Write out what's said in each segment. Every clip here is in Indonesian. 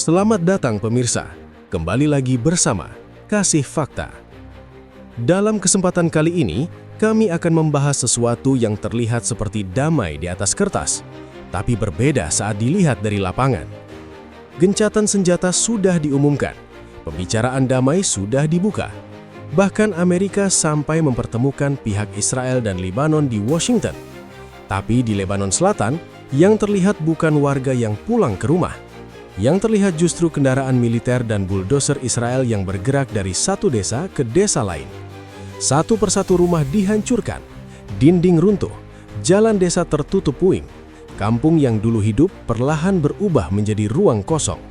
Selamat datang pemirsa, kembali lagi bersama Kasih Fakta. Dalam kesempatan kali ini, kami akan membahas sesuatu yang terlihat seperti damai di atas kertas, tapi berbeda saat dilihat dari lapangan. Gencatan senjata sudah diumumkan, pembicaraan damai sudah dibuka. Bahkan Amerika sampai mempertemukan pihak Israel dan Lebanon di Washington. Tapi di Lebanon Selatan, yang terlihat bukan warga yang pulang ke rumah. Yang terlihat justru kendaraan militer dan bulldozer Israel yang bergerak dari satu desa ke desa lain. Satu persatu rumah dihancurkan, dinding runtuh, jalan desa tertutup puing. Kampung yang dulu hidup perlahan berubah menjadi ruang kosong.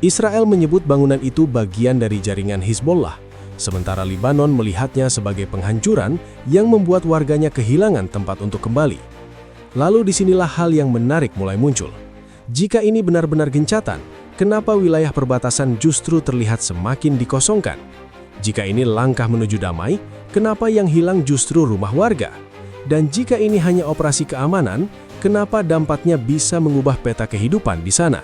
Israel menyebut bangunan itu bagian dari jaringan Hizbollah, sementara Lebanon melihatnya sebagai penghancuran yang membuat warganya kehilangan tempat untuk kembali. Lalu disinilah hal yang menarik mulai muncul. Jika ini benar-benar gencatan, kenapa wilayah perbatasan justru terlihat semakin dikosongkan? Jika ini langkah menuju damai, kenapa yang hilang justru rumah warga? Dan jika ini hanya operasi keamanan, kenapa dampaknya bisa mengubah peta kehidupan di sana?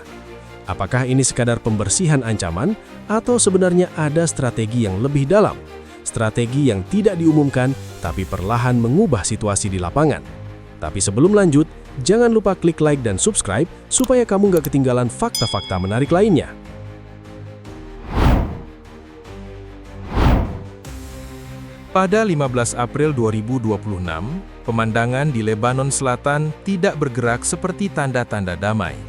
Apakah ini sekadar pembersihan ancaman, atau sebenarnya ada strategi yang lebih dalam? Strategi yang tidak diumumkan, tapi perlahan mengubah situasi di lapangan. Tapi sebelum lanjut, jangan lupa klik like dan subscribe supaya kamu nggak ketinggalan fakta-fakta menarik lainnya. Pada 15 April 2026, pemandangan di Lebanon Selatan tidak bergerak seperti tanda-tanda damai.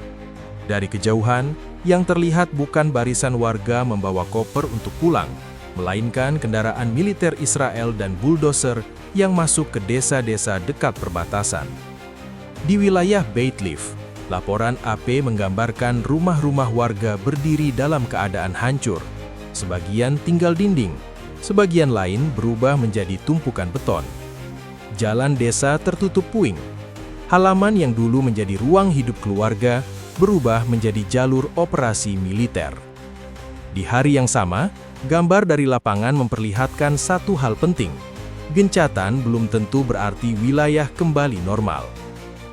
Dari kejauhan, yang terlihat bukan barisan warga membawa koper untuk pulang, melainkan kendaraan militer Israel dan bulldozer yang masuk ke desa-desa dekat perbatasan. Di wilayah Beit Liv, laporan AP menggambarkan rumah-rumah warga berdiri dalam keadaan hancur. Sebagian tinggal dinding, sebagian lain berubah menjadi tumpukan beton. Jalan desa tertutup puing. Halaman yang dulu menjadi ruang hidup keluarga berubah menjadi jalur operasi militer. Di hari yang sama, gambar dari lapangan memperlihatkan satu hal penting. Gencatan belum tentu berarti wilayah kembali normal.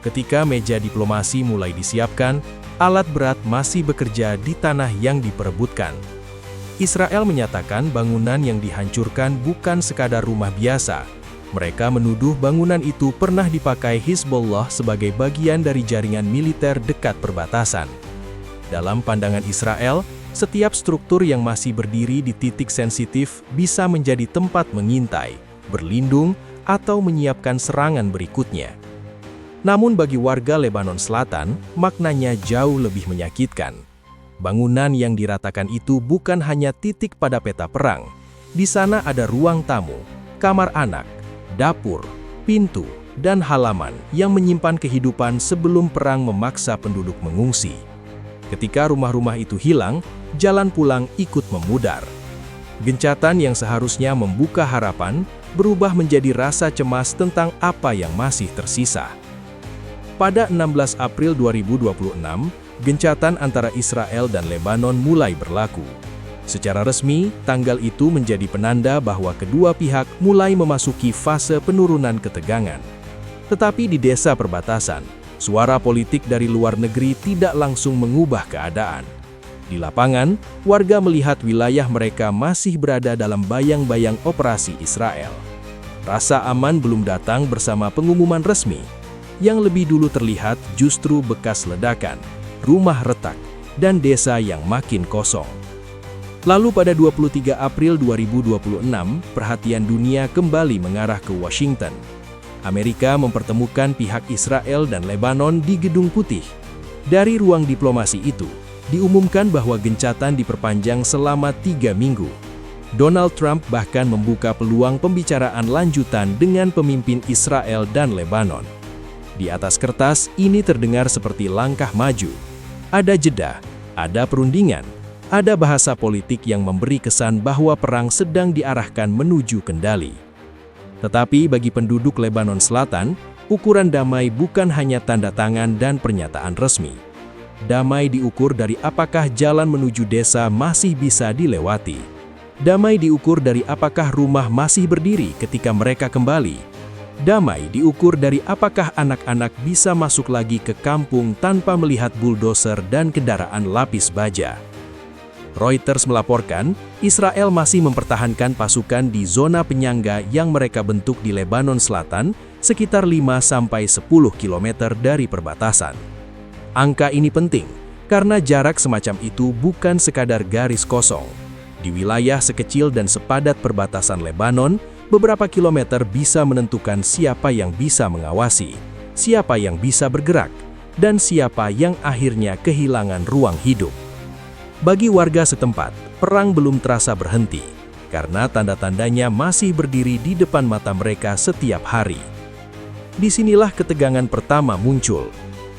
Ketika meja diplomasi mulai disiapkan, alat berat masih bekerja di tanah yang diperebutkan. Israel menyatakan bangunan yang dihancurkan bukan sekadar rumah biasa. Mereka menuduh bangunan itu pernah dipakai Hizbollah sebagai bagian dari jaringan militer dekat perbatasan. Dalam pandangan Israel, setiap struktur yang masih berdiri di titik sensitif bisa menjadi tempat mengintai, berlindung, atau menyiapkan serangan berikutnya. Namun bagi warga Lebanon Selatan, maknanya jauh lebih menyakitkan. Bangunan yang diratakan itu bukan hanya titik pada peta perang. Di sana ada ruang tamu, kamar anak, dapur, pintu, dan halaman yang menyimpan kehidupan sebelum perang memaksa penduduk mengungsi. Ketika rumah-rumah itu hilang, jalan pulang ikut memudar. Gencatan yang seharusnya membuka harapan berubah menjadi rasa cemas tentang apa yang masih tersisa. Pada 16 April 2026, gencatan antara Israel dan Lebanon mulai berlaku. Secara resmi, tanggal itu menjadi penanda bahwa kedua pihak mulai memasuki fase penurunan ketegangan. Tetapi di desa perbatasan, suara politik dari luar negeri tidak langsung mengubah keadaan. Di lapangan, warga melihat wilayah mereka masih berada dalam bayang-bayang operasi Israel. Rasa aman belum datang bersama pengumuman resmi. Yang lebih dulu terlihat justru bekas ledakan, rumah retak, dan desa yang makin kosong. Lalu pada 23 April 2026, perhatian dunia kembali mengarah ke Washington. Amerika mempertemukan pihak Israel dan Lebanon di Gedung Putih. Dari ruang diplomasi itu, diumumkan bahwa gencatan diperpanjang selama 3 minggu. Donald Trump bahkan membuka peluang pembicaraan lanjutan dengan pemimpin Israel dan Lebanon. Di atas kertas, ini terdengar seperti langkah maju. Ada jeda, ada perundingan, ada bahasa politik yang memberi kesan bahwa perang sedang diarahkan menuju kendali. Tetapi bagi penduduk Lebanon Selatan, ukuran damai bukan hanya tanda tangan dan pernyataan resmi. Damai diukur dari apakah jalan menuju desa masih bisa dilewati. Damai diukur dari apakah rumah masih berdiri ketika mereka kembali. Damai diukur dari apakah anak-anak bisa masuk lagi ke kampung tanpa melihat bulldozer dan kendaraan lapis baja. Reuters melaporkan, Israel masih mempertahankan pasukan di zona penyangga yang mereka bentuk di Lebanon Selatan, sekitar 5-10 km dari perbatasan. Angka ini penting, karena jarak semacam itu bukan sekadar garis kosong. Di wilayah sekecil dan sepadat perbatasan Lebanon, beberapa kilometer bisa menentukan siapa yang bisa mengawasi, siapa yang bisa bergerak, dan siapa yang akhirnya kehilangan ruang hidup. Bagi warga setempat, perang belum terasa berhenti, karena tanda-tandanya masih berdiri di depan mata mereka setiap hari. Disinilah ketegangan pertama muncul.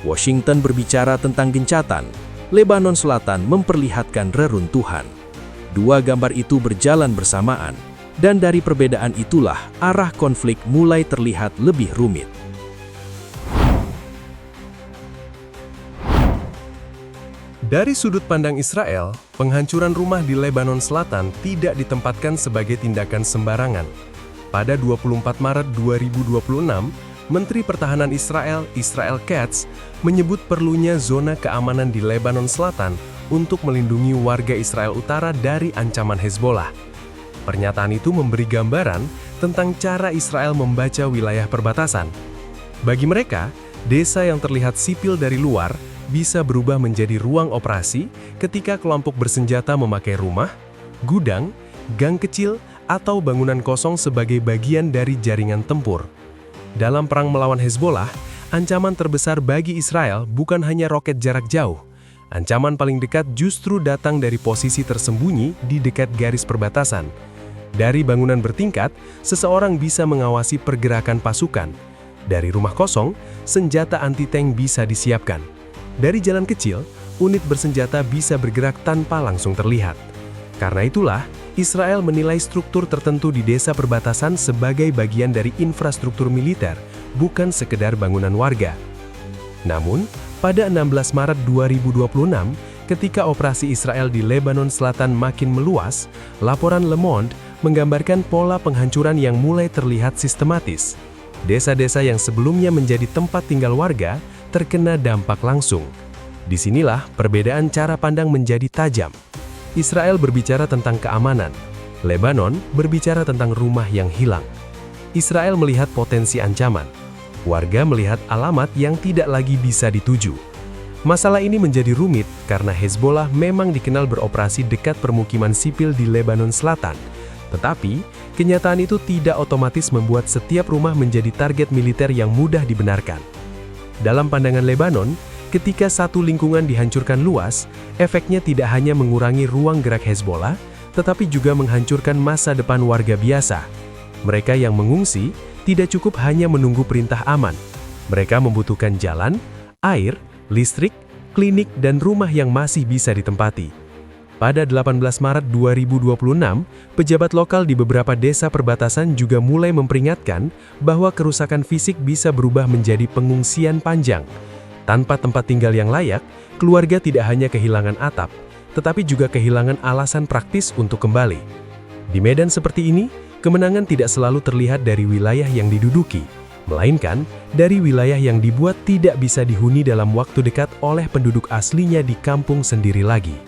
Washington berbicara tentang gencatan, Lebanon Selatan memperlihatkan reruntuhan. Dua gambar itu berjalan bersamaan, dan dari perbedaan itulah arah konflik mulai terlihat lebih rumit. Dari sudut pandang Israel, penghancuran rumah di Lebanon Selatan tidak ditempatkan sebagai tindakan sembarangan. Pada 24 Maret 2026, Menteri Pertahanan Israel, Israel Katz, menyebut perlunya zona keamanan di Lebanon Selatan untuk melindungi warga Israel Utara dari ancaman Hezbollah. Pernyataan itu memberi gambaran tentang cara Israel membaca wilayah perbatasan. Bagi mereka, desa yang terlihat sipil dari luar bisa berubah menjadi ruang operasi ketika kelompok bersenjata memakai rumah, gudang, gang kecil, atau bangunan kosong sebagai bagian dari jaringan tempur. Dalam perang melawan Hezbollah, ancaman terbesar bagi Israel bukan hanya roket jarak jauh. Ancaman paling dekat justru datang dari posisi tersembunyi di dekat garis perbatasan. Dari bangunan bertingkat, seseorang bisa mengawasi pergerakan pasukan. Dari rumah kosong, senjata anti-tank bisa disiapkan. Dari jalan kecil, unit bersenjata bisa bergerak tanpa langsung terlihat. Karena itulah, Israel menilai struktur tertentu di desa perbatasan sebagai bagian dari infrastruktur militer, bukan sekedar bangunan warga. Namun, pada 16 Maret 2026, ketika operasi Israel di Lebanon Selatan makin meluas, laporan Le Monde menggambarkan pola penghancuran yang mulai terlihat sistematis. Desa-desa yang sebelumnya menjadi tempat tinggal warga terkena dampak langsung. Disinilah perbedaan cara pandang menjadi tajam. Israel berbicara tentang keamanan, Lebanon berbicara tentang rumah yang hilang. Israel melihat potensi ancaman, warga melihat alamat yang tidak lagi bisa dituju. Masalah ini menjadi rumit karena Hezbollah memang dikenal beroperasi dekat permukiman sipil di Lebanon Selatan. Tetapi, kenyataan itu tidak otomatis membuat setiap rumah menjadi target militer yang mudah dibenarkan. Dalam pandangan Lebanon, ketika satu lingkungan dihancurkan luas, efeknya tidak hanya mengurangi ruang gerak Hezbollah, tetapi juga menghancurkan masa depan warga biasa. Mereka yang mengungsi tidak cukup hanya menunggu perintah aman. Mereka membutuhkan jalan, air, listrik, klinik, dan rumah yang masih bisa ditempati. Pada 18 Maret 2026, pejabat lokal di beberapa desa perbatasan juga mulai memperingatkan bahwa kerusakan fisik bisa berubah menjadi pengungsian panjang. Tanpa tempat tinggal yang layak, keluarga tidak hanya kehilangan atap, tetapi juga kehilangan alasan praktis untuk kembali. Di medan seperti ini, kemenangan tidak selalu terlihat dari wilayah yang diduduki, melainkan dari wilayah yang dibuat tidak bisa dihuni dalam waktu dekat oleh penduduk aslinya di kampung sendiri lagi.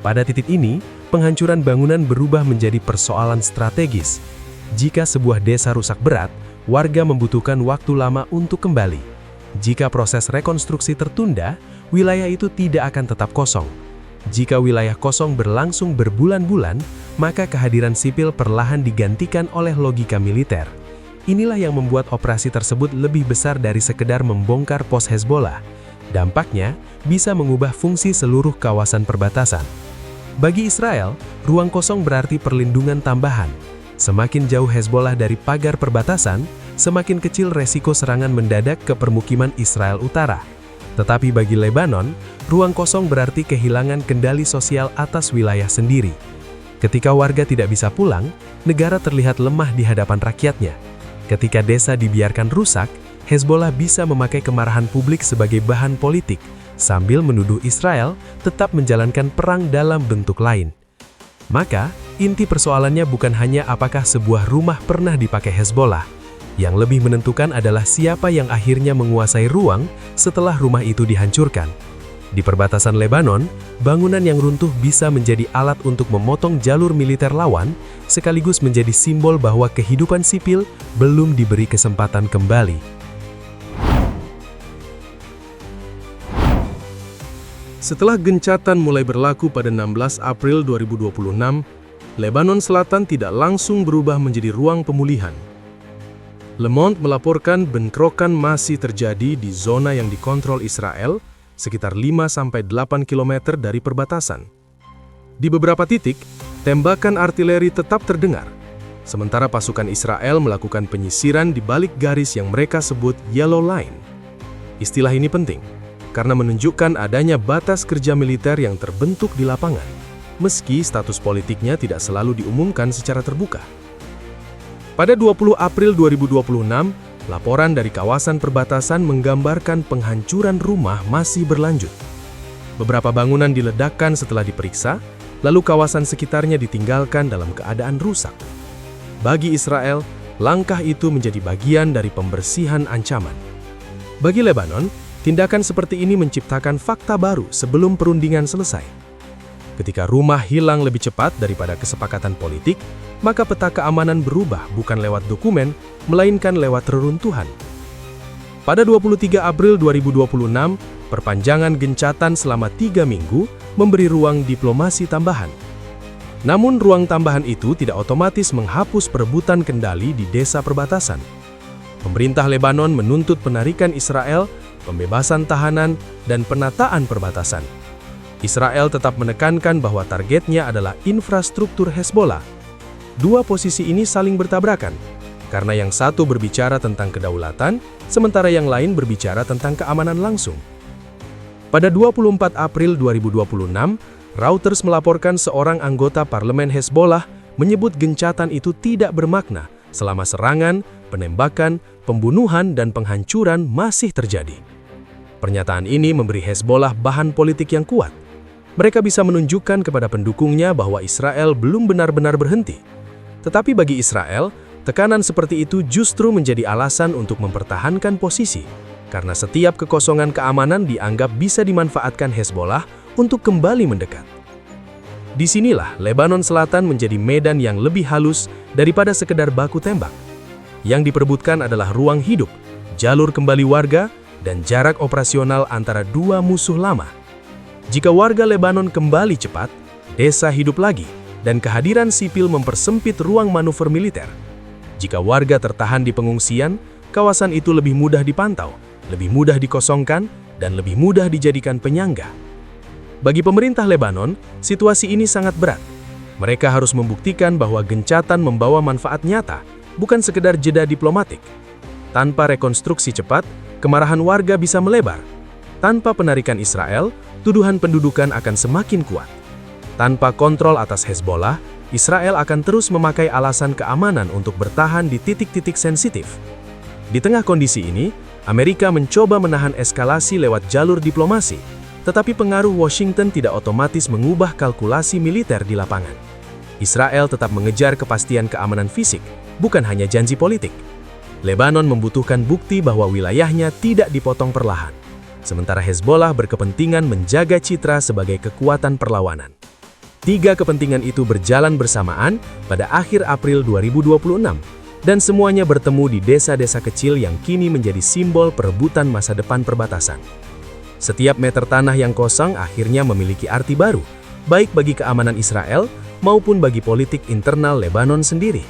Pada titik ini, penghancuran bangunan berubah menjadi persoalan strategis. Jika sebuah desa rusak berat, warga membutuhkan waktu lama untuk kembali. Jika proses rekonstruksi tertunda, wilayah itu tidak akan tetap kosong. Jika wilayah kosong berlangsung berbulan-bulan, maka kehadiran sipil perlahan digantikan oleh logika militer. Inilah yang membuat operasi tersebut lebih besar dari sekedar membongkar pos Hezbollah. Dampaknya bisa mengubah fungsi seluruh kawasan perbatasan. Bagi Israel, ruang kosong berarti perlindungan tambahan. Semakin jauh Hezbollah dari pagar perbatasan, semakin kecil resiko serangan mendadak ke permukiman Israel Utara. Tetapi bagi Lebanon, ruang kosong berarti kehilangan kendali sosial atas wilayah sendiri. Ketika warga tidak bisa pulang, negara terlihat lemah di hadapan rakyatnya. Ketika desa dibiarkan rusak, Hezbollah bisa memakai kemarahan publik sebagai bahan politik, sambil menuduh Israel tetap menjalankan perang dalam bentuk lain. Maka, inti persoalannya bukan hanya apakah sebuah rumah pernah dipakai Hezbollah. Yang lebih menentukan adalah siapa yang akhirnya menguasai ruang setelah rumah itu dihancurkan. Di perbatasan Lebanon, bangunan yang runtuh bisa menjadi alat untuk memotong jalur militer lawan, sekaligus menjadi simbol bahwa kehidupan sipil belum diberi kesempatan kembali. Setelah gencatan mulai berlaku pada 16 April 2026, Lebanon Selatan tidak langsung berubah menjadi ruang pemulihan. Le Monde melaporkan bentrokan masih terjadi di zona yang dikontrol Israel, sekitar 5-8 km dari perbatasan. Di beberapa titik, tembakan artileri tetap terdengar, sementara pasukan Israel melakukan penyisiran di balik garis yang mereka sebut Yellow Line. Istilah ini penting, karena menunjukkan adanya batas kerja militer yang terbentuk di lapangan, meski status politiknya tidak selalu diumumkan secara terbuka. Pada 20 April 2026, laporan dari kawasan perbatasan menggambarkan penghancuran rumah masih berlanjut. Beberapa bangunan diledakkan setelah diperiksa, lalu kawasan sekitarnya ditinggalkan dalam keadaan rusak. Bagi Israel, langkah itu menjadi bagian dari pembersihan ancaman. Bagi Lebanon, tindakan seperti ini menciptakan fakta baru sebelum perundingan selesai. Ketika rumah hilang lebih cepat daripada kesepakatan politik, maka peta keamanan berubah bukan lewat dokumen, melainkan lewat reruntuhan. Pada 23 April 2026, perpanjangan gencatan selama 3 minggu memberi ruang diplomasi tambahan. Namun ruang tambahan itu tidak otomatis menghapus perebutan kendali di desa perbatasan. Pemerintah Lebanon menuntut penarikan Israel, pembebasan tahanan, dan penataan perbatasan. Israel tetap menekankan bahwa targetnya adalah infrastruktur Hezbollah. Dua posisi ini saling bertabrakan, karena yang satu berbicara tentang kedaulatan, sementara yang lain berbicara tentang keamanan langsung. Pada 24 April 2026, Reuters melaporkan seorang anggota parlemen Hezbollah menyebut gencatan itu tidak bermakna selama serangan, penembakan, pembunuhan, dan penghancuran masih terjadi. Pernyataan ini memberi Hezbollah bahan politik yang kuat. Mereka bisa menunjukkan kepada pendukungnya bahwa Israel belum benar-benar berhenti. Tetapi bagi Israel, tekanan seperti itu justru menjadi alasan untuk mempertahankan posisi, karena setiap kekosongan keamanan dianggap bisa dimanfaatkan Hezbollah untuk kembali mendekat. Disinilah Lebanon Selatan menjadi medan yang lebih halus daripada sekedar baku tembak. Yang diperebutkan adalah ruang hidup, jalur kembali warga, dan jarak operasional antara dua musuh lama. Jika warga Lebanon kembali cepat, desa hidup lagi, dan kehadiran sipil mempersempit ruang manuver militer. Jika warga tertahan di pengungsian, kawasan itu lebih mudah dipantau, lebih mudah dikosongkan, dan lebih mudah dijadikan penyangga. Bagi pemerintah Lebanon, situasi ini sangat berat. Mereka harus membuktikan bahwa gencatan membawa manfaat nyata, bukan sekedar jeda diplomatik. Tanpa rekonstruksi cepat, kemarahan warga bisa melebar. Tanpa penarikan Israel, tuduhan pendudukan akan semakin kuat. Tanpa kontrol atas Hezbollah, Israel akan terus memakai alasan keamanan untuk bertahan di titik-titik sensitif. Di tengah kondisi ini, Amerika mencoba menahan eskalasi lewat jalur diplomasi, tetapi pengaruh Washington tidak otomatis mengubah kalkulasi militer di lapangan. Israel tetap mengejar kepastian keamanan fisik, bukan hanya janji politik. Lebanon membutuhkan bukti bahwa wilayahnya tidak dipotong perlahan, sementara Hezbollah berkepentingan menjaga citra sebagai kekuatan perlawanan. Tiga kepentingan itu berjalan bersamaan pada akhir April 2026, dan semuanya bertemu di desa-desa kecil yang kini menjadi simbol perebutan masa depan perbatasan. Setiap meter tanah yang kosong akhirnya memiliki arti baru, baik bagi keamanan Israel maupun bagi politik internal Lebanon sendiri.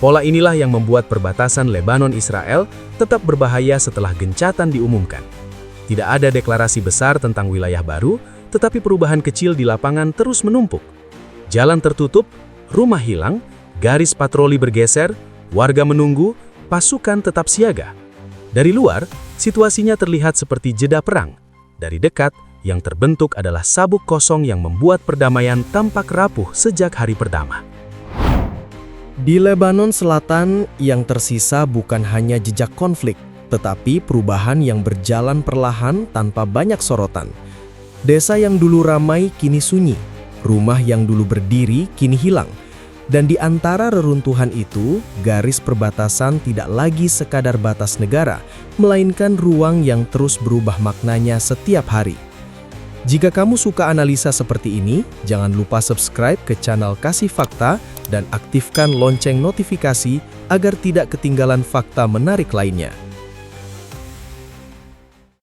Pola inilah yang membuat perbatasan Lebanon-Israel tetap berbahaya setelah gencatan diumumkan. Tidak ada deklarasi besar tentang wilayah baru, tetapi perubahan kecil di lapangan terus menumpuk. Jalan tertutup, rumah hilang, garis patroli bergeser, warga menunggu, pasukan tetap siaga. Dari luar, situasinya terlihat seperti jeda perang. Dari dekat, yang terbentuk adalah sabuk kosong yang membuat perdamaian tampak rapuh sejak hari pertama. Di Lebanon Selatan, yang tersisa bukan hanya jejak konflik, tetapi perubahan yang berjalan perlahan tanpa banyak sorotan. Desa yang dulu ramai kini sunyi, rumah yang dulu berdiri kini hilang. Dan di antara reruntuhan itu, garis perbatasan tidak lagi sekadar batas negara, melainkan ruang yang terus berubah maknanya setiap hari. Jika kamu suka analisa seperti ini, jangan lupa subscribe ke channel Kasih Fakta dan aktifkan lonceng notifikasi agar tidak ketinggalan fakta menarik lainnya.